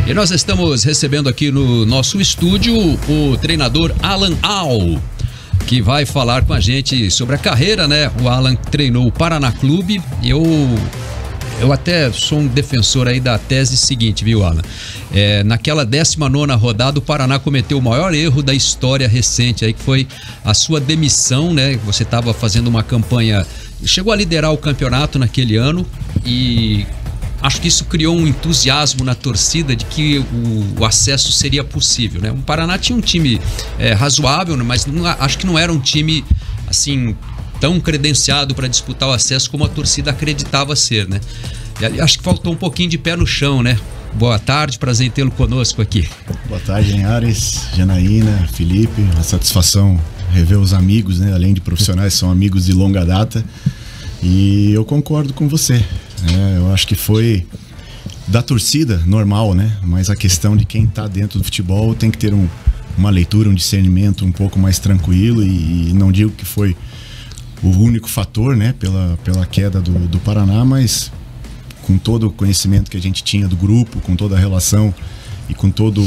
E nós estamos recebendo aqui no nosso estúdio o treinador Alan Al, que vai falar com a gente sobre a carreira, né? O Alan treinou o Paraná Clube e eu até sou um defensor aí da tese seguinte, viu, Alan? Naquela 19ª rodada, o Paraná cometeu o maior erro da história recente aí, que foi a sua demissão, né? Você estava fazendo uma campanha, chegou a liderar o campeonato naquele ano e acho que isso criou um entusiasmo na torcida de que o acesso seria possível, né? O Paraná tinha um time razoável, mas acho que não era um time assim tão credenciado para disputar o acesso como a torcida acreditava ser, né? E acho que faltou um pouquinho de pé no chão, né? Boa tarde, prazer em tê-lo conosco aqui. Boa tarde, Linhares, Janaína, Felipe, uma satisfação rever os amigos, né? Além de profissionais, são amigos de longa data. E eu concordo com você. Eu acho que foi da torcida normal, né? Mas a questão de quem está dentro do futebol tem que ter uma leitura, um discernimento um pouco mais tranquilo. E não digo que foi o único fator, né? Pela queda do Paraná, mas com todo o conhecimento que a gente tinha do grupo, com toda a relação e com todo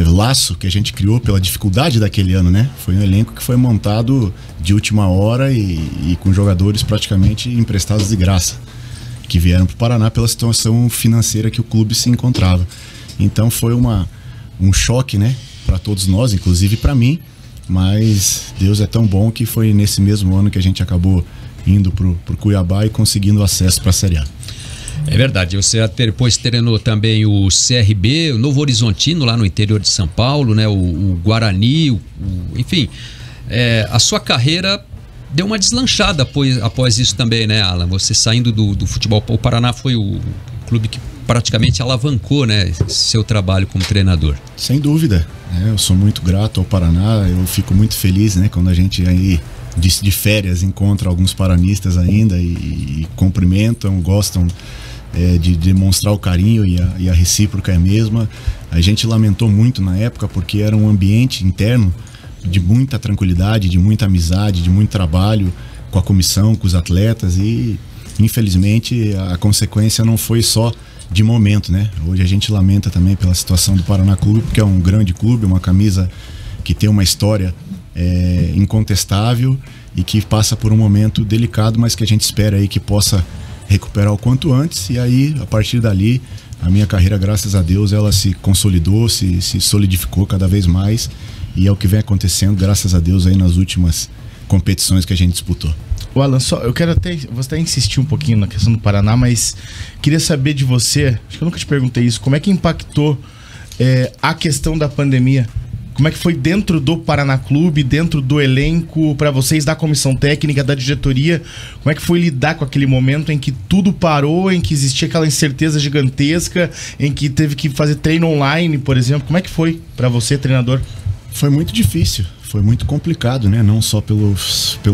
laço que a gente criou pela dificuldade daquele ano, né? Foi um elenco que foi montado de última hora e com jogadores praticamente emprestados de graça, que vieram para o Paraná pela situação financeira que o clube se encontrava. Então foi um choque, né, para todos nós, inclusive para mim, mas Deus é tão bom que foi nesse mesmo ano que a gente acabou indo pro Cuiabá e conseguindo acesso para a Série A. É verdade, você depois treinou também o CRB, o Novo Horizontino lá no interior de São Paulo, né, o Guarani, enfim, a sua carreira deu uma deslanchada após isso também, né, Alan? Você saindo do futebol, o Paraná foi o clube que praticamente alavancou, né, seu trabalho como treinador. Sem dúvida, eu sou muito grato ao Paraná, eu fico muito feliz, né, quando a gente aí de férias encontra alguns paranistas ainda e cumprimentam, gostam de demonstrar o carinho e a recíproca é a mesma. A gente lamentou muito na época porque era um ambiente interno de muita tranquilidade, de muita amizade, de muito trabalho com a comissão, com os atletas e infelizmente a consequência não foi só de momento, né? Hoje a gente lamenta também pela situação do Paraná Clube, porque é um grande clube, uma camisa que tem uma história incontestável e que passa por um momento delicado, mas que a gente espera aí que possa recuperar o quanto antes. E aí, a partir dali, a minha carreira, graças a Deus, ela se consolidou, se solidificou cada vez mais. E é o que vem acontecendo, graças a Deus, aí nas últimas competições que a gente disputou. O Alan, eu quero até insistir um pouquinho na questão do Paraná, mas queria saber de você, acho que eu nunca te perguntei isso, como é que impactou a questão da pandemia? Como é que foi dentro do Paraná Clube, dentro do elenco, para vocês da comissão técnica, da diretoria? Como é que foi lidar com aquele momento em que tudo parou, em que existia aquela incerteza gigantesca, em que teve que fazer treino online, por exemplo? Como é que foi para você, treinador? Foi muito difícil, foi muito complicado, né? Não só pelo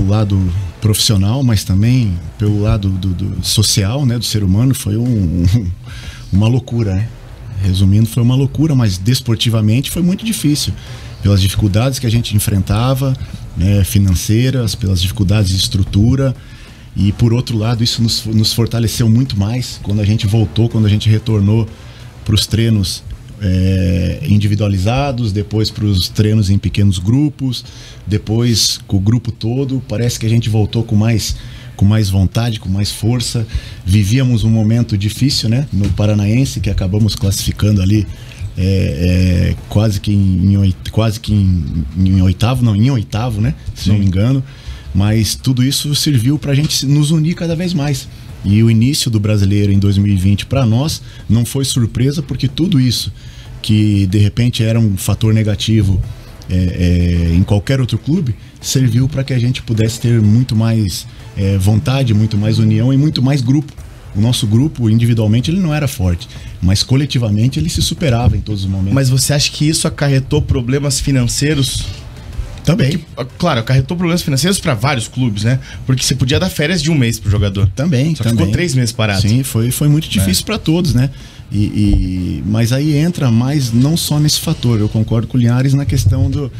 lado profissional, mas também pelo lado do social, né? Do ser humano. Foi uma loucura, né? Resumindo, foi uma loucura, mas desportivamente foi muito difícil. Pelas dificuldades que a gente enfrentava, né, financeiras, pelas dificuldades de estrutura. E por outro lado, isso nos fortaleceu muito mais quando a gente voltou, quando a gente retornou para os treinos individualizados, depois para os treinos em pequenos grupos, depois com o grupo todo. Parece que a gente voltou com mais vontade, com mais força. Vivíamos um momento difícil, né, no Paranaense, que acabamos classificando ali quase que em oitavo, né, se não me engano. Mas tudo isso serviu para a gente nos unir cada vez mais. E o início do Brasileiro em 2020 para nós não foi surpresa, porque tudo isso que de repente era um fator negativo em qualquer outro clube serviu para que a gente pudesse ter muito mais vontade, muito mais união e muito mais grupo. O nosso grupo, individualmente, ele não era forte, mas coletivamente ele se superava em todos os momentos. Mas você acha que isso acarretou problemas financeiros? Também. Porque, claro, acarretou problemas financeiros para vários clubes, né? Porque você podia dar férias de um mês pro jogador. Também. Só que ficou 3 meses parado. Sim, foi muito difícil para todos, né? Mas aí entra mais não só nesse fator. Eu concordo com o Linhares na questão do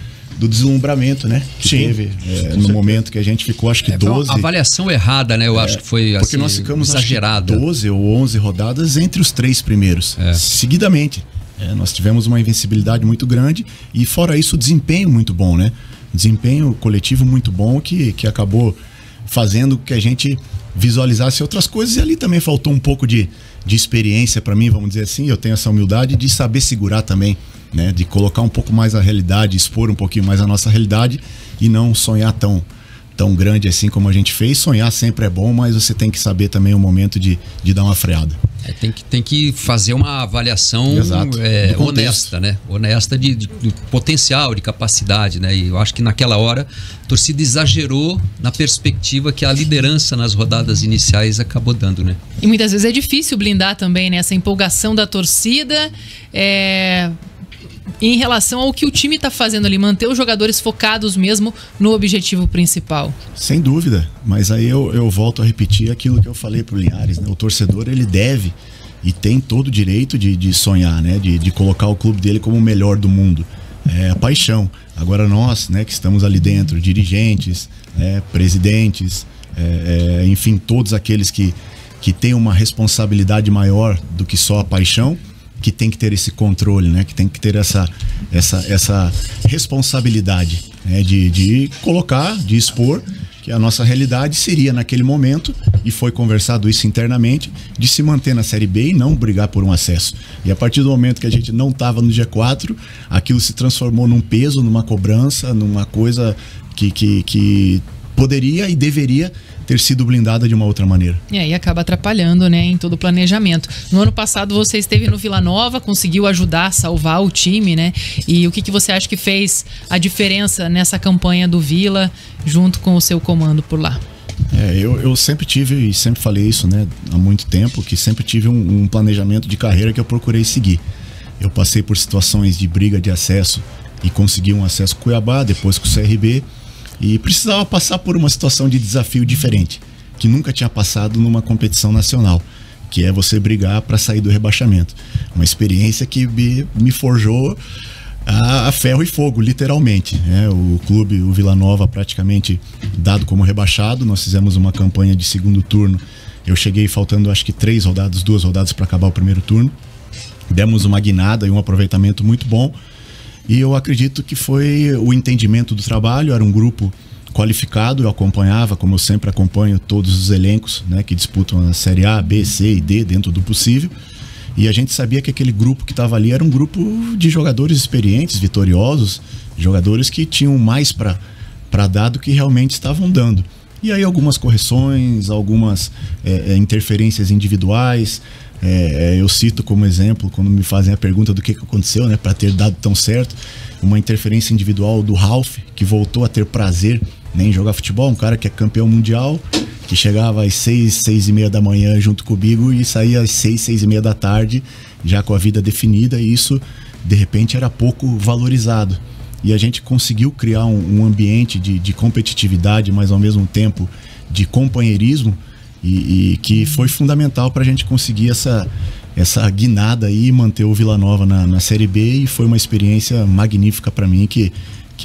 deslumbramento, né? Que Sim. teve no momento que a gente ficou, acho que 12. Uma avaliação errada, né? Eu acho que foi porque assim, nós ficamos exagerado. acho que 12 ou 11 rodadas entre os 3 primeiros, seguidamente. Nós tivemos uma invencibilidade muito grande e fora isso o desempenho muito bom, né? Desempenho coletivo muito bom que acabou fazendo que a gente visualizasse outras coisas, e ali também faltou um pouco de experiência para mim, vamos dizer assim. Eu tenho essa humildade de saber segurar também, né? De colocar um pouco mais a realidade, expor um pouquinho mais a nossa realidade e não sonhar tão grande assim como a gente fez. Sonhar sempre é bom, mas você tem que saber também o momento de dar uma freada. Tem que fazer uma avaliação honesta, né? Honesta de potencial, de capacidade, né? E eu acho que naquela hora a torcida exagerou na perspectiva que a liderança nas rodadas iniciais acabou dando, né? E muitas vezes é difícil blindar também, né? Essa empolgação da torcida em relação ao que o time está fazendo ali, manter os jogadores focados mesmo no objetivo principal. Sem dúvida, mas aí eu volto a repetir aquilo que eu falei pro Linhares, né? O torcedor, ele deve e tem todo o direito de sonhar, né? De colocar o clube dele como o melhor do mundo. É a paixão. Agora nós, né, que estamos ali dentro, dirigentes, presidentes, enfim, todos aqueles que têm uma responsabilidade maior do que só a paixão, que tem que ter esse controle, né? Que tem que ter essa responsabilidade, né? De colocar, de expor que a nossa realidade seria naquele momento, e foi conversado isso internamente, de se manter na Série B e não brigar por um acesso. E a partir do momento que a gente não estava no G4, aquilo se transformou num peso, numa cobrança, numa coisa que poderia e deveria ter sido blindada de uma outra maneira. E aí acaba atrapalhando, né, em todo o planejamento. No ano passado você esteve no Vila Nova, conseguiu ajudar a salvar o time, né? E o que você acha que fez a diferença nessa campanha do Vila junto com o seu comando por lá? Eu sempre tive, e sempre falei isso, né, há muito tempo, que sempre tive um planejamento de carreira que eu procurei seguir. Eu passei por situações de briga de acesso e consegui um acesso com o Cuiabá, depois com o CRB, e precisava passar por uma situação de desafio diferente, que nunca tinha passado numa competição nacional, que é você brigar para sair do rebaixamento. Uma experiência que me forjou a ferro e fogo, literalmente. O clube, o Vila Nova, praticamente dado como rebaixado. Nós fizemos uma campanha de segundo turno. Eu cheguei faltando acho que 2 rodadas para acabar o primeiro turno. Demos uma guinada e um aproveitamento muito bom. E eu acredito que foi o entendimento do trabalho. Era um grupo qualificado, eu acompanhava, como eu sempre acompanho, todos os elencos, né, que disputam a Série A, B, C e D dentro do possível. E a gente sabia que aquele grupo que estava ali era um grupo de jogadores experientes, vitoriosos, jogadores que tinham mais para dar do que realmente estavam dando. E aí algumas correções, algumas interferências individuais. Eu cito como exemplo, quando me fazem a pergunta do que aconteceu, né, para ter dado tão certo, uma interferência individual do Ralf, que voltou a ter prazer, né, em jogar futebol, um cara que é campeão mundial, que chegava às 6h30 da manhã junto comigo e saía às 6h30 da tarde, já com a vida definida, e isso de repente era pouco valorizado. E a gente conseguiu criar um ambiente de competitividade, mas ao mesmo tempo de companheirismo, e que foi fundamental para a gente conseguir essa guinada aí e manter o Vila Nova na Série B, e foi uma experiência magnífica para mim que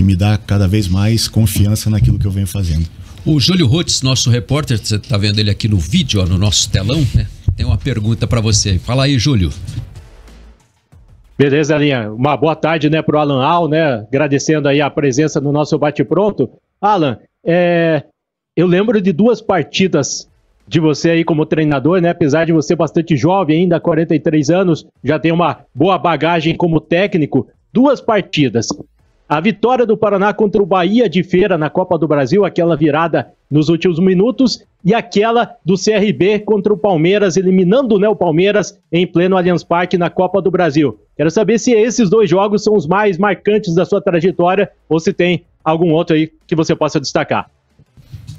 me dá cada vez mais confiança naquilo que eu venho fazendo. O Júlio Rutz, nosso repórter, você está vendo ele aqui no vídeo, ó, no nosso telão, né? Tem uma pergunta para você. Fala aí, Júlio. Beleza, Linha. Uma boa tarde, né, pro Alan Al, né? Agradecendo aí a presença no nosso bate-pronto. Alan, eu lembro de 2 partidas de você aí como treinador, né? Apesar de você bastante jovem ainda, 43 anos, já tem uma boa bagagem como técnico. 2 partidas. A vitória do Paraná contra o Bahia de Feira na Copa do Brasil, aquela virada nos últimos minutos, e aquela do CRB contra o Palmeiras, eliminando, né, o Palmeiras em pleno Allianz Parque na Copa do Brasil. Quero saber se esses 2 jogos são os mais marcantes da sua trajetória ou se tem algum outro aí que você possa destacar.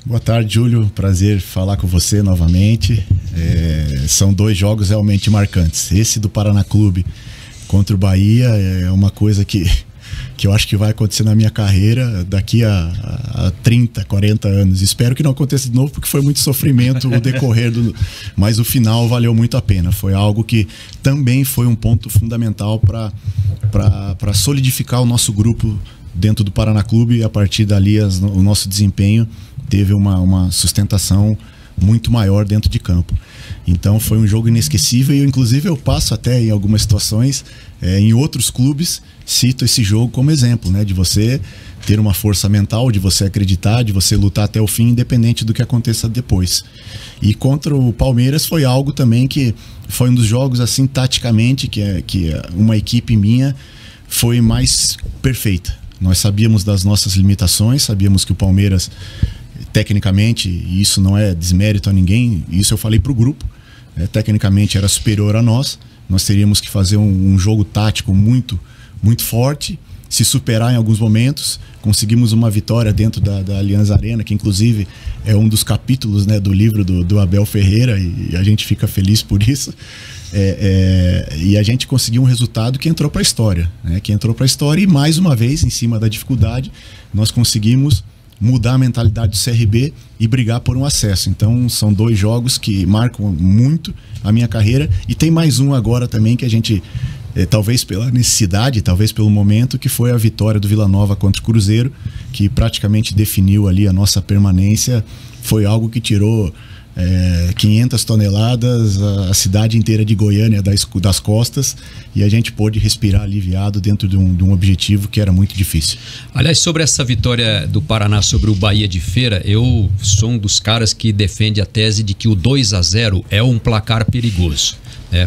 Boa tarde, Júlio. Prazer falar com você novamente. São 2 jogos realmente marcantes. Esse do Paraná Clube contra o Bahia é uma coisa que eu acho que vai acontecer na minha carreira daqui a 30, 40 anos. Espero que não aconteça de novo, porque foi muito sofrimento o decorrer mas o final valeu muito a pena. Foi algo que também foi um ponto fundamental para solidificar o nosso grupo dentro do Paraná Clube, e a partir dali o nosso desempenho teve uma sustentação muito maior dentro de campo. Então foi um jogo inesquecível e inclusive eu passo até em algumas situações, em outros clubes, cito esse jogo como exemplo, né? De você ter uma força mental, de você acreditar, de você lutar até o fim, independente do que aconteça depois. E contra o Palmeiras foi algo também que foi um dos jogos, assim, taticamente, que uma equipe minha foi mais perfeita. Nós sabíamos das nossas limitações, sabíamos que o Palmeiras, tecnicamente, e isso não é desmérito a ninguém, isso eu falei para o grupo, tecnicamente era superior a nós teríamos que fazer um jogo tático muito, muito forte, se superar em alguns momentos. Conseguimos uma vitória dentro da Allianz Arena, que inclusive é um dos capítulos, né, do livro do Abel Ferreira, e a gente fica feliz por isso. E a gente conseguiu um resultado que entrou para a história, né? Que entrou para a história, e mais uma vez, em cima da dificuldade, nós conseguimos mudar a mentalidade do CRB e brigar por um acesso. Então são 2 jogos que marcam muito a minha carreira, e tem mais um agora também que a gente, talvez pela necessidade, talvez pelo momento, que foi a vitória do Vila Nova contra o Cruzeiro, que praticamente definiu ali a nossa permanência. Foi algo que tirou 500 toneladas, a cidade inteira de Goiânia das costas, e a gente pôde respirar aliviado dentro de um objetivo que era muito difícil. Aliás, sobre essa vitória do Paraná sobre o Bahia de Feira, eu sou um dos caras que defende a tese de que o 2-0 é um placar perigoso.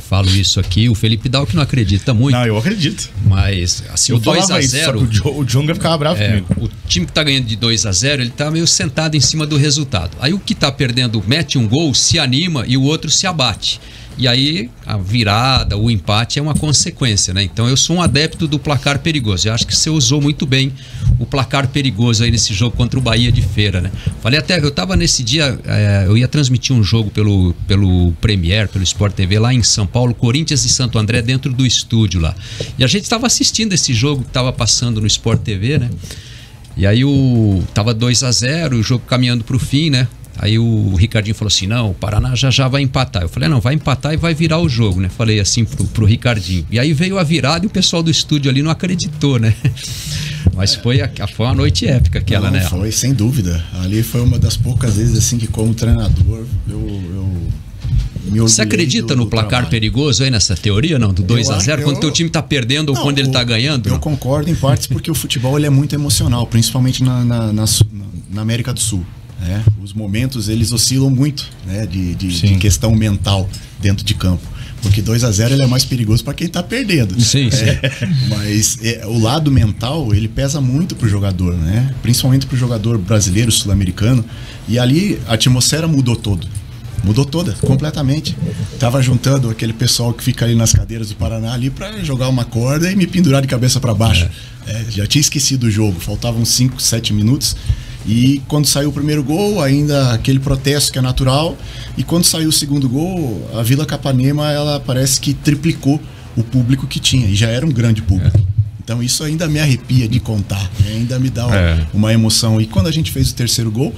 Falo isso aqui, o Felipe Dal que não acredita muito. Não, eu acredito. Mas assim, o 2-0... O Jonga ficava bravo comigo. O time que tá ganhando de 2-0, ele tá meio sentado em cima do resultado. Aí o que tá perdendo mete um gol, se anima e o outro se abate. E aí a virada, o empate é uma consequência, né? Então eu sou um adepto do placar perigoso. Eu acho que você usou muito bem o placar perigoso aí nesse jogo contra o Bahia de Feira, né? Falei até, eu tava nesse dia, eu ia transmitir um jogo pelo Premier, pelo Sport TV lá em São Paulo, Corinthians e Santo André, dentro do estúdio lá. E a gente tava assistindo esse jogo que tava passando no Sport TV, né? E aí tava 2-0, o jogo caminhando pro fim, né? Aí o Ricardinho falou assim, não, o Paraná já vai empatar. Eu falei, não, vai empatar e vai virar o jogo, né? Falei assim pro Ricardinho. E aí veio a virada e o pessoal do estúdio ali não acreditou, né? Mas foi uma noite épica aquela, né? Foi, sem dúvida. Ali foi uma das poucas vezes, assim, que como treinador, eu me Você acredita no placar trabalho perigoso aí nessa teoria, não? Do 2-0, quando o teu time tá perdendo ou quando ele tá ganhando? Eu concordo em partes, porque o futebol ele é muito emocional, principalmente na América do Sul. Os momentos eles oscilam muito, né, de questão mental dentro de campo, porque 2-0 ele é mais perigoso para quem está perdendo. Sim. Mas o lado mental ele pesa muito pro jogador, né, principalmente pro jogador brasileiro, sul-americano. E ali a atmosfera mudou toda, completamente. Tava juntando aquele pessoal que fica ali nas cadeiras do Paraná ali para jogar uma corda e me pendurar de cabeça para baixo. Já tinha esquecido o jogo, faltavam 5, 7 minutos. E quando saiu o primeiro gol, ainda aquele protesto que é natural. E quando saiu o segundo gol, a Vila Capanema, ela parece que triplicou o público que tinha. E já era um grande público. Então isso ainda me arrepia de contar, né? Ainda me dá uma emoção. E quando a gente fez o terceiro gol,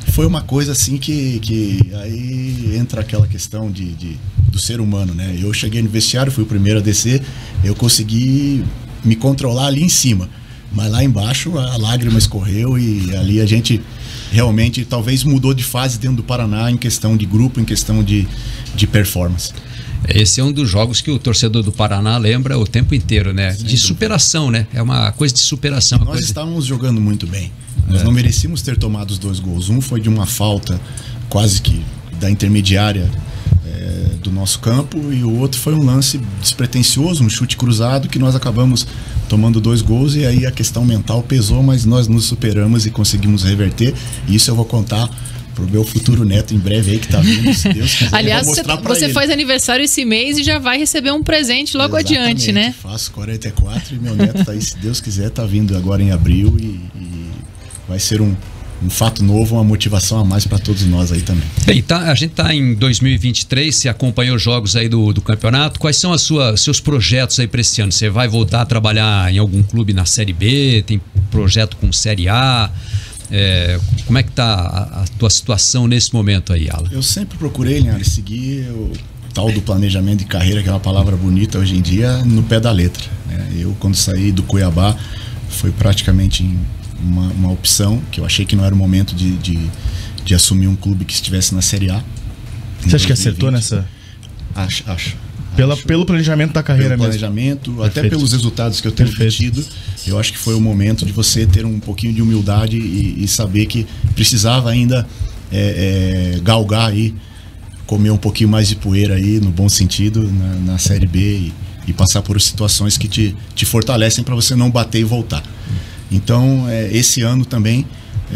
foi uma coisa assim que aí entra aquela questão do ser humano, né? Eu cheguei no vestiário, fui o primeiro a descer, eu consegui me controlar ali em cima. Mas lá embaixo a lágrima escorreu, e ali a gente realmente talvez mudou de fase dentro do Paraná em questão de grupo, em questão de performance. Esse é um dos jogos que o torcedor do Paraná lembra o tempo inteiro, né? Sem dúvida. Superação, né? É uma coisa de superação. Nós estávamos jogando muito bem. Nós não merecíamos ter tomado os 2 gols. Um foi de uma falta quase que da intermediária do nosso campo, e o outro foi um lance despretensioso, um chute cruzado, que nós acabamos tomando 2 gols, e aí a questão mental pesou, mas nós nos superamos e conseguimos reverter. E isso eu vou contar pro meu futuro neto em breve aí, que tá vindo, se Deus quiser. Aliás, você faz aniversário esse mês e já vai receber um presente logo adiante, né? Faço 44 e meu neto tá aí, se Deus quiser, tá vindo agora em abril, e vai ser um fato novo, uma motivação a mais para todos nós aí também. A gente tá em 2023, você acompanhou os jogos aí do campeonato. Quais são seus projetos aí para esse ano? Você vai voltar a trabalhar em algum clube na Série B? Tem projeto com Série A? Como é que tá a tua situação nesse momento aí, Alan? Eu sempre procurei, Linhares, seguir o tal do planejamento de carreira, que é uma palavra bonita hoje em dia, no pé da letra, né? Eu, quando saí do Cuiabá, foi praticamente uma opção, que eu achei que não era o momento de de assumir um clube que estivesse na Série A. Você acha que acertou nessa? Acho. Pelo planejamento da carreira pelo mesmo. planejamento, até Perfeito. pelos resultados que eu tenho tido, eu acho que foi o momento de você ter um pouquinho de humildade e saber que precisava ainda galgar aí, comer um pouquinho mais de poeira aí, no bom sentido, na Série B e passar por situações que te fortalecem para você não bater e voltar. Então, esse ano também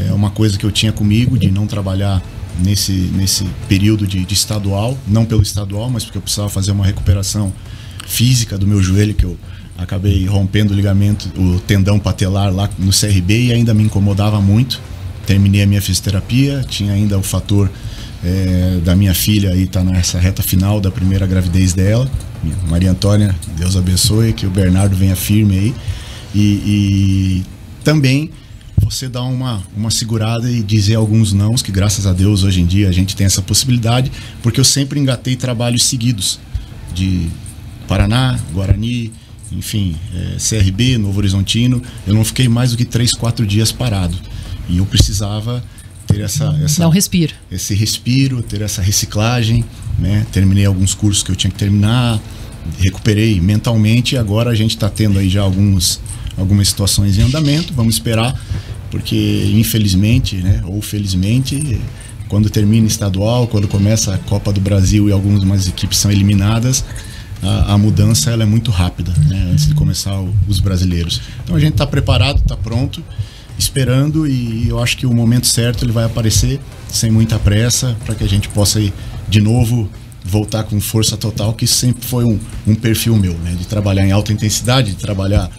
é uma coisa que eu tinha comigo, de não trabalhar nesse período de estadual, não pelo estadual, mas porque eu precisava fazer uma recuperação física do meu joelho, que eu acabei rompendo o tendão patelar lá no CRB e ainda me incomodava muito. Terminei a minha fisioterapia, tinha ainda o fator da minha filha aí, tá nessa reta final da primeira gravidez dela, Maria Antônia, Deus abençoe, que o Bernardo venha firme aí, e também você dar uma segurada e dizer alguns nãos, que graças a Deus hoje em dia a gente tem essa possibilidade, porque eu sempre engatei trabalhos seguidos de Paraná, Guarani, enfim, CRB, Novo Horizontino. Eu não fiquei mais do que 3-4 dias parado, e eu precisava ter Dar um respiro. Esse respiro, ter essa reciclagem, né? Terminei alguns cursos que eu tinha que terminar, recuperei mentalmente, e agora a gente está tendo aí já algumas situações em andamento. Vamos esperar, porque infelizmente, né, ou felizmente, quando termina estadual, quando começa a Copa do Brasil e algumas equipes são eliminadas, a mudança ela é muito rápida, né, antes de começar os brasileiros. Então a gente está preparado, está pronto, esperando, e eu acho que o momento certo ele vai aparecer sem muita pressa, para que a gente possa ir de novo voltar com força total, que sempre foi um perfil meu, né, de trabalhar em alta intensidade, de trabalhar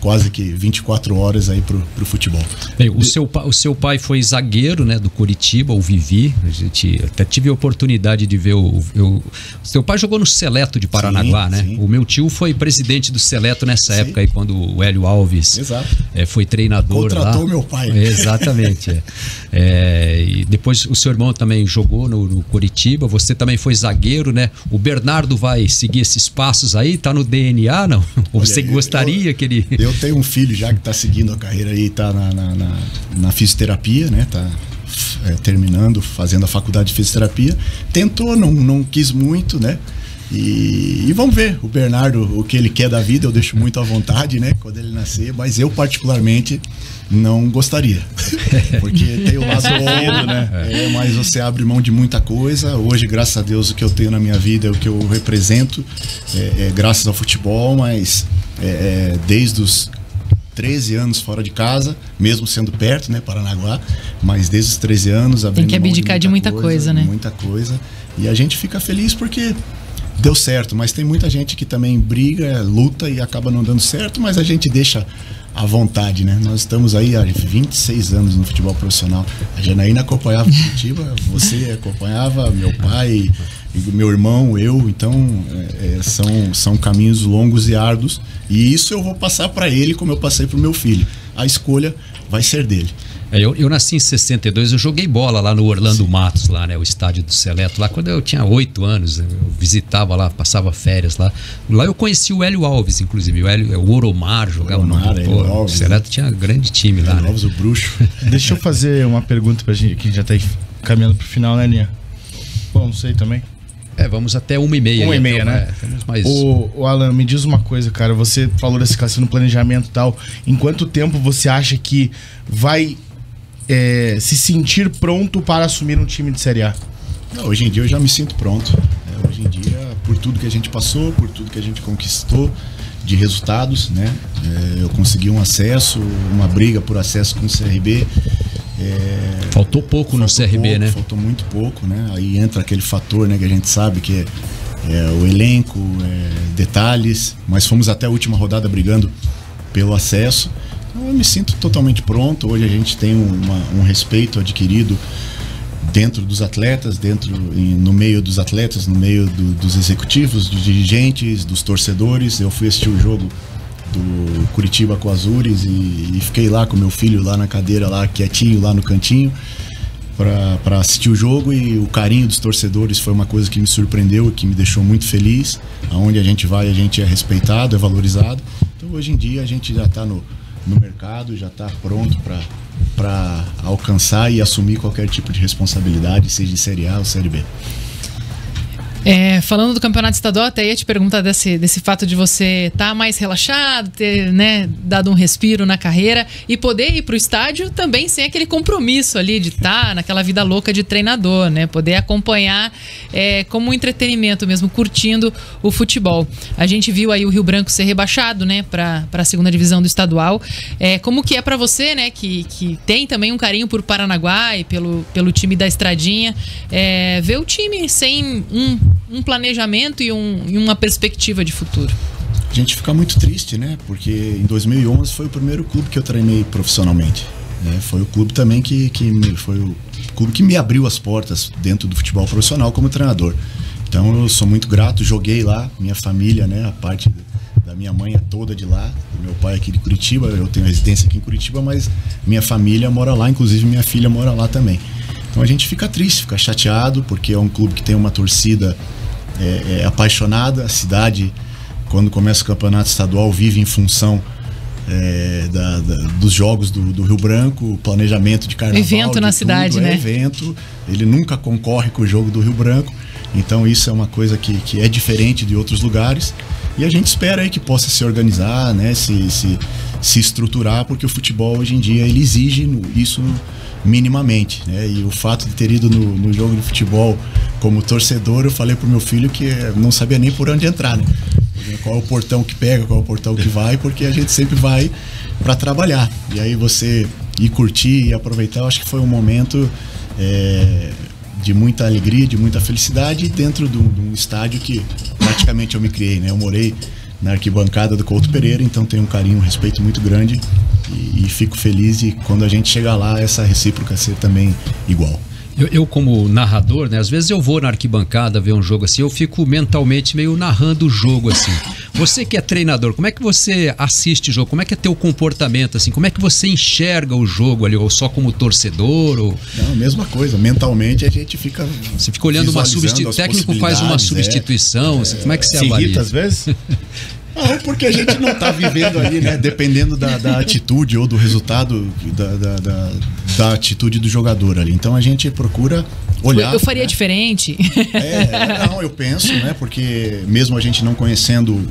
quase que 24 horas aí pro futebol. Bem, o seu pai foi zagueiro, né, do Coritiba, o Vivi. A gente até tive a oportunidade de ver o seu pai jogou no Seleto de Paranaguá, né? Sim. O meu tio foi presidente do Seleto nessa Sim. época aí, quando o Hélio Alves foi treinador. Contratou lá. Meu pai. Exatamente. E depois o seu irmão também jogou no Coritiba. Você também foi zagueiro, né? O Bernardo vai seguir esses passos aí? Tá no DNA, não? Ou você gostaria que ele... Eu tenho um filho já que está seguindo a carreira aí, está na fisioterapia, né? Tá terminando, fazendo a faculdade de fisioterapia. Tentou, não quis muito, né? E vamos ver, o Bernardo, o que ele quer da vida, eu deixo muito à vontade, né? Quando ele nascer, mas eu particularmente não gostaria, porque tem o lado bom, né? Mas você abre mão de muita coisa. Hoje, graças a Deus, o que eu tenho na minha vida é o que eu represento, graças ao futebol, mas desde os 13 anos fora de casa, mesmo sendo perto, né, Paranaguá, mas desde os 13 anos tem que abdicar de muita coisa, né? Muita coisa, e a gente fica feliz porque deu certo, mas tem muita gente que também briga, luta e acaba não dando certo, mas a gente deixa à vontade, né? Nós estamos aí há 26 anos no futebol profissional. A Janaína acompanhava o Curitiba, você acompanhava, meu pai, meu irmão, eu. Então, são caminhos longos e árduos, e isso eu vou passar para ele como eu passei para o meu filho. A escolha vai ser dele. Eu nasci em 62, eu joguei bola lá no Orlando Matos, lá, né, o estádio do Seleto, lá quando eu tinha 8 anos, eu visitava lá, passava férias lá. Lá eu conheci o Hélio Alves, inclusive, o Oromar jogava no Alves, o Seleto tinha um grande time lá, né? Alves, o bruxo. Deixa eu fazer uma pergunta pra gente, que a gente já tá caminhando pro final, né, Linha? Bom, não sei também. Vamos até 1h30. 1h30, né? Mais... O Alan, me diz uma coisa, cara. Você falou dessa questão do planejamento e tal. Em quanto tempo você acha que vai se sentir pronto para assumir um time de Série A? Hoje em dia eu já me sinto pronto. Hoje em dia, por tudo que a gente passou, por tudo que a gente conquistou de resultados, né? Eu consegui um acesso, uma briga por acesso com o CRB. Faltou pouco no CRB, né? Faltou muito pouco, né? Aí entra aquele fator, né, que a gente sabe que é o elenco, detalhes, mas fomos até a última rodada brigando pelo acesso. Então eu me sinto totalmente pronto. Hoje a gente tem um respeito adquirido dentro dos atletas, no meio dos atletas, no meio dos executivos, dos dirigentes, dos torcedores. Eu fui assistir o jogo do Curitiba com Azures e fiquei lá com meu filho lá na cadeira, lá quietinho, lá no cantinho, para assistir o jogo, e o carinho dos torcedores foi uma coisa que me surpreendeu e que me deixou muito feliz. Aonde a gente vai, a gente é respeitado, é valorizado. Então hoje em dia a gente já está no mercado, já está pronto para alcançar e assumir qualquer tipo de responsabilidade, seja de Série A ou Série B. Falando do campeonato estadual, até ia te perguntar desse fato de você estar mais relaxado, ter, né, dado um respiro na carreira e poder ir para o estádio também sem aquele compromisso ali de estar naquela vida louca de treinador, né? Poder acompanhar como um entretenimento mesmo, curtindo o futebol. A gente viu aí o Rio Branco ser rebaixado, né, para a segunda divisão do estadual. Como que é para você, né, que tem também um carinho por Paranaguá e pelo time da Estradinha, ver o time sem um planejamento e uma perspectiva de futuro? A gente fica muito triste, né? Porque em 2011 foi o primeiro clube que eu treinei profissionalmente, né? Foi o clube também foi o clube que me abriu as portas dentro do futebol profissional como treinador. Então eu sou muito grato, joguei lá, minha família, né? A parte da minha mãe é toda de lá, meu pai é aqui de Curitiba, eu tenho residência aqui em Curitiba, mas minha família mora lá, inclusive minha filha mora lá também. Então a gente fica triste, fica chateado, porque é um clube que tem uma torcida apaixonada. A cidade, quando começa o campeonato estadual, vive em função dos jogos do Rio Branco, o planejamento de carnaval. Evento na cidade, né? Evento, ele nunca concorre com o jogo do Rio Branco, então isso é uma coisa que é diferente de outros lugares. E a gente espera aí que possa se organizar, né? Se estruturar, porque o futebol hoje em dia ele exige isso minimamente, né? E o fato de ter ido no jogo de futebol como torcedor, eu falei pro meu filho que não sabia nem por onde entrar, né? Qual é o portão que pega, qual é o portão que vai, porque a gente sempre vai para trabalhar. E aí você ir curtir e aproveitar, eu acho que foi um momento de muita alegria, de muita felicidade dentro de um estádio que praticamente eu me criei, né? Eu morei na arquibancada do Couto Pereira, então tenho um carinho, um respeito muito grande e fico feliz de quando a gente chegar lá, essa recíproca ser também igual. Eu como narrador, né, às vezes eu vou na arquibancada ver um jogo assim, eu fico mentalmente meio narrando o jogo assim. Você que é treinador, como é que você assiste o jogo? Como é que é teu comportamento assim? Como é que você enxerga o jogo ali? Ou só como torcedor? Ou... Não, a mesma coisa. Mentalmente a gente fica... Você fica olhando uma substituição, o técnico faz uma substituição, como é que você avalia? Se irrita às vezes? Não, porque a gente não está vivendo ali, né? Dependendo da atitude ou do resultado da atitude do jogador ali. Então a gente procura olhar. Eu faria diferente. Não, eu penso, né? Porque mesmo a gente não conhecendo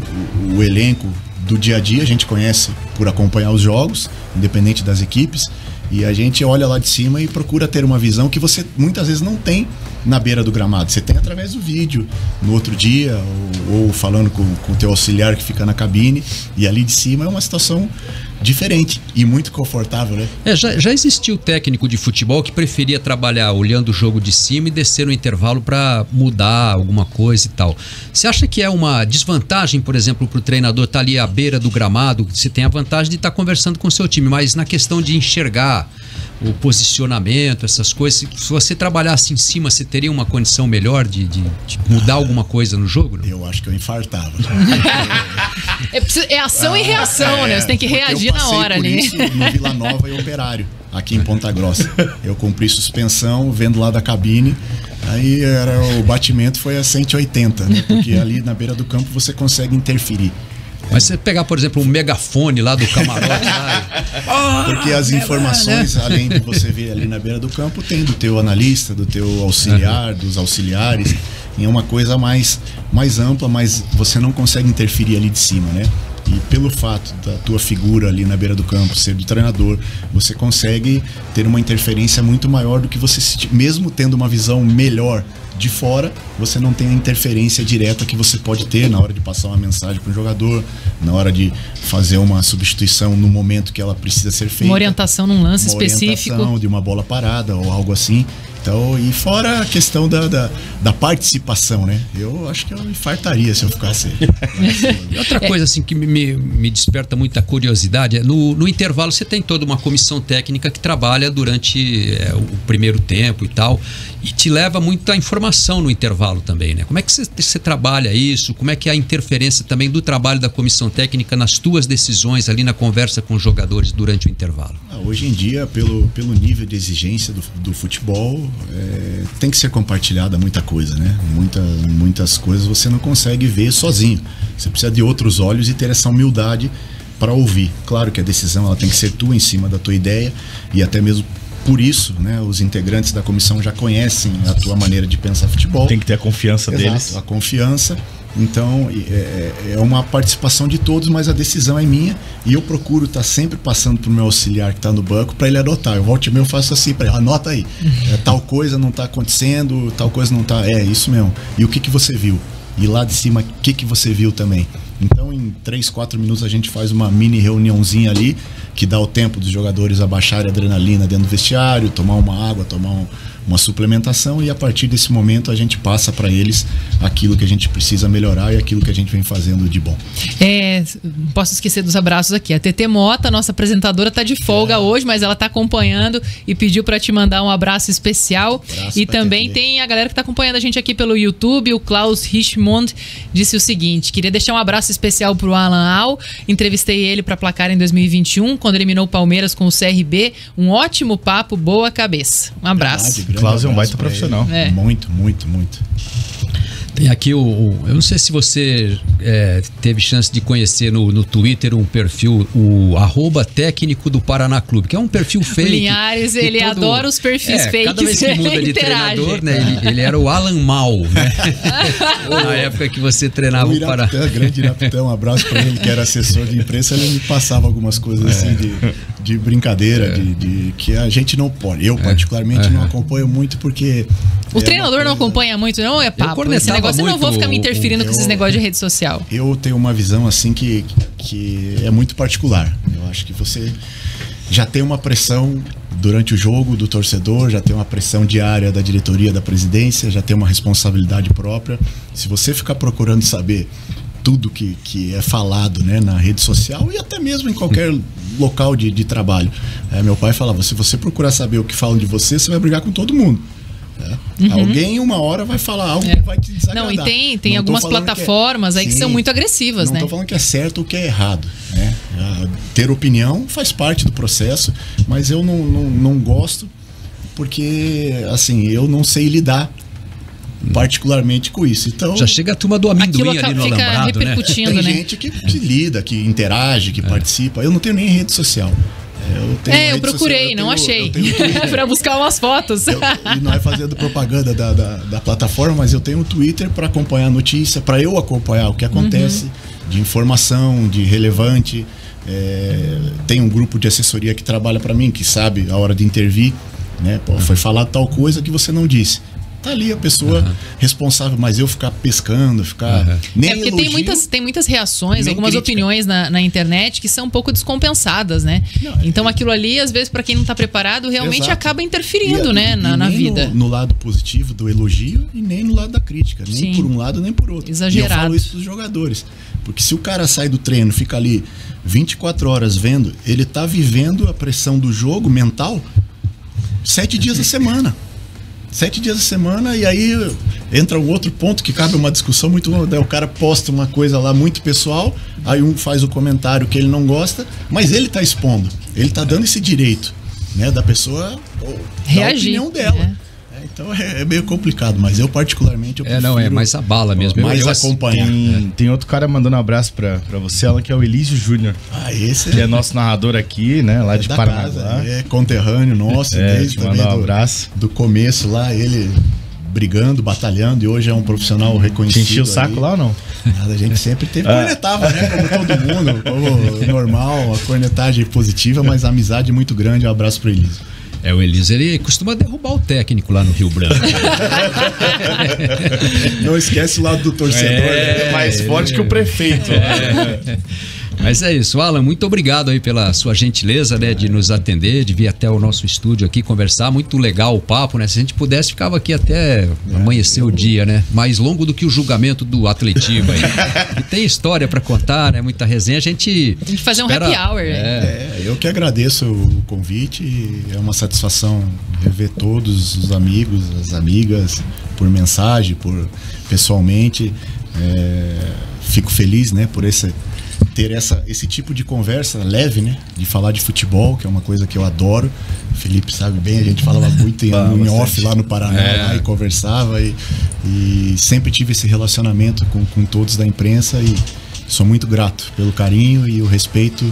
o elenco do dia a dia, a gente conhece por acompanhar os jogos, independente das equipes. E a gente olha lá de cima e procura ter uma visão que você muitas vezes não tem na beira do gramado. Você tem através do vídeo, no outro dia, ou falando com o teu auxiliar que fica na cabine. E ali de cima é uma situação diferente e muito confortável, né? Já existiu técnico de futebol que preferia trabalhar olhando o jogo de cima e descer no intervalo para mudar alguma coisa e tal. Você acha que é uma desvantagem, por exemplo, para o treinador estar ali à beira do gramado? Você tem a vantagem de estar conversando com o seu time, mas na questão de enxergar o posicionamento, essas coisas, se você trabalhasse em cima, você teria uma condição melhor de mudar alguma coisa no jogo? Não? Eu acho que eu infartava. É ação e reação, né? Você tem que reagir na hora ali. Isso no Vila Nova e Operário, aqui em Ponta Grossa. Eu cumpri suspensão, vendo lá da cabine. Aí o batimento foi a 180, né? Porque ali na beira do campo você consegue interferir. Mas você pegar, por exemplo, um megafone lá do camarote porque as informações, além de você ver ali na beira do campo, tem do teu analista, do teu auxiliar, dos auxiliares, e é uma coisa mais ampla, mas você não consegue interferir ali de cima, né? E pelo fato da tua figura ali na beira do campo ser do treinador, você consegue ter uma interferência muito maior do que você, mesmo tendo uma visão melhor de fora, você não tem a interferência direta que você pode ter na hora de passar uma mensagem para o jogador, na hora de fazer uma substituição no momento que ela precisa ser feita. Uma orientação num lance específico. Orientação de uma bola parada ou algo assim. Então, e fora a questão da participação, né? Eu acho que eu infartaria se eu ficasse. Outra coisa assim que me desperta muita curiosidade é no intervalo você tem toda uma comissão técnica que trabalha durante o primeiro tempo e tal, e te leva muita informação no intervalo também, né? Como é que você trabalha isso? Como é que é a interferência também do trabalho da comissão técnica nas tuas decisões ali na conversa com os jogadores durante o intervalo? Hoje em dia, pelo nível de exigência do futebol, tem que ser compartilhada muita coisa, né? Muitas coisas você não consegue ver sozinho. Você precisa de outros olhos e ter essa humildade para ouvir. Claro que a decisão ela tem que ser tua, em cima da tua ideia, e até mesmo por isso, né, os integrantes da comissão já conhecem a tua maneira de pensar futebol. Tem que ter a confiança Exato, deles. a confiança. Então é uma participação de todos, mas a decisão é minha, e eu procuro estar sempre passando pro meu auxiliar que está no banco para ele adotar. Eu volto e meio, eu faço assim para ele: anota aí, tal coisa não está acontecendo, tal coisa não está, isso mesmo. E o que você viu? E lá de cima, o que você viu também? Então, em 3, 4 minutos a gente faz uma mini reuniãozinha ali, que dá o tempo dos jogadores abaixarem a adrenalina dentro do vestiário, tomar uma água, tomar uma suplementação, e a partir desse momento a gente passa para eles aquilo que a gente precisa melhorar e aquilo que a gente vem fazendo de bom. Não posso esquecer dos abraços aqui. A TT Mota, nossa apresentadora, tá de folga hoje, mas ela tá acompanhando e pediu para te mandar um abraço especial. E também tem a galera que tá acompanhando a gente aqui pelo YouTube. O Klaus Richmond disse o seguinte: queria deixar um abraço especial pro Alan Al. Entrevistei ele para Placar em 2021, quando eliminou o Palmeiras com o CRB. Um ótimo papo, boa cabeça. Um abraço. Klaus é um baita profissional. Muito, muito, muito. Tem aqui eu não sei se você teve chance de conhecer no Twitter um perfil, o @técnico do Paraná Clube, que é um perfil fake. O Linhares, ele adora os perfis fakes. Cada vez que muda de treinador, né, ele era o Alan Mal, né? Na época que você treinava o Paraná. Grande Irapitã, um abraço para ele, que era assessor de imprensa. Ele me passava algumas coisas assim de brincadeira, de que a gente não pode. Eu particularmente não acompanho muito, porque o treinador não acompanha muito, não? É papo. Esse negócio eu não vou ficar me interferindo com esses negócios de rede social. Eu tenho uma visão assim que é muito particular. Eu acho que você já tem uma pressão durante o jogo do torcedor, já tem uma pressão diária da diretoria, da presidência, já tem uma responsabilidade própria. Se você ficar procurando saber tudo que é falado, né, na rede social e até mesmo em qualquer local de trabalho. Meu pai falava: se você procurar saber o que falam de você, você vai brigar com todo mundo. Alguém uma hora vai falar algo que vai te desagradar. Não, e tem algumas plataformas aí que são muito agressivas, né? Não tô falando que é certo ou que é errado, né? Ter opinião faz parte do processo, mas eu não gosto, porque assim, eu não sei lidar particularmente com isso. Então, já chega a turma do amendoim ali no alambrado, né? Tem gente que lida, que interage, que participa. Eu não tenho nem rede social. Eu procurei, não achei. Para buscar umas fotos. E não é fazendo propaganda da plataforma, mas eu tenho o Twitter para acompanhar a notícia, para eu acompanhar o que acontece de informação, de relevante. Tem um grupo de assessoria que trabalha para mim, que sabe a hora de intervir, né? Pô, foi falado tal coisa que você não disse. Tá ali a pessoa responsável, mas eu ficar pescando, nem porque elogio, tem muitas reações, algumas crítica. Opiniões na internet que são um pouco descompensadas, né? Então aquilo ali, às vezes, para quem não tá preparado, realmente acaba interferindo, né, na vida. No lado positivo do elogio e nem no lado da crítica, nem por um lado nem por outro. Exagerado. E eu falo isso pros jogadores, porque se o cara sai do treino, fica ali 24 horas vendo, ele tá vivendo a pressão do jogo mental 7 dias da semana. 7 dias da semana, e aí entra um outro ponto que cabe uma discussão muito longa. O cara posta uma coisa lá muito pessoal, aí um faz o comentário que ele não gosta, mas ele tá expondo, ele tá dando esse direito, né, da pessoa reagir, a opinião dela. Então é meio complicado, mas eu particularmente eu prefiro é mais a bala mesmo. Mais acompanhar. Tem outro cara mandando um abraço pra você, ela, que é o Elísio Júnior. Esse que é nosso narrador aqui, né? Lá de Paraná. É conterrâneo nosso, desde também um abraço. Do começo lá, ele brigando, batalhando, e hoje é um profissional reconhecido. Te encheu o saco lá ou não? Nada, a gente sempre teve. Cornetava, né? Como todo mundo, como normal, a cornetagem positiva, mas a amizade muito grande. Um abraço pro Elísio. O Elísio, ele costuma derrubar o técnico lá no Rio Branco. Não esquece o lado do torcedor. É mais forte que o prefeito. Mas é isso, Alan, muito obrigado aí pela sua gentileza, né, de nos atender, de vir até o nosso estúdio aqui conversar. Muito legal o papo, né? Se a gente pudesse, ficava aqui até amanhecer o dia, né? Mais longo do que o julgamento do Atletiba aí. E tem história para contar, né? Muita resenha. A gente tem que fazer um happy hour. Eu que agradeço o convite. É uma satisfação rever todos os amigos, as amigas, por mensagem, pessoalmente. Fico feliz, né, por ter esse tipo de conversa leve, né? De falar de futebol, que é uma coisa que eu adoro. O Felipe sabe bem, a gente falava muito em off lá no Paraná, lá, e conversava, e sempre tive esse relacionamento com todos da imprensa, sou muito grato pelo carinho e o respeito,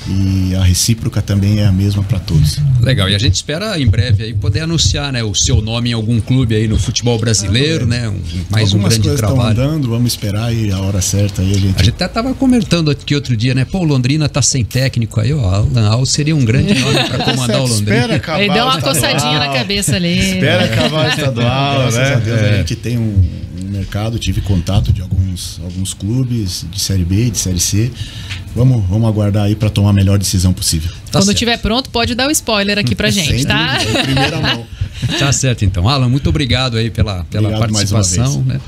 e a recíproca também é a mesma para todos. Legal, e a gente espera em breve aí poder anunciar, né, o seu nome em algum clube aí no futebol brasileiro, né, mais um grande trabalho. Algumas coisas estão andando, vamos esperar aí a hora certa aí a gente até tava comentando aqui outro dia, né, pô, o Londrina tá sem técnico aí, ó, Alan Al seria um grande nome para comandar o Londrina. Espera acabar. Ele deu uma coçadinha na cabeça ali. Espera acabar o estadual, graças né? a Deus a gente tem um mercado, tive contato de alguns clubes de Série B, de Série C. Vamos aguardar aí para tomar a melhor decisão possível. Quando estiver pronto, pode dar o spoiler aqui pra gente, tá? Em primeira mão. Tá certo, então. Alan, muito obrigado aí pela Obrigado participação, mais uma vez. né?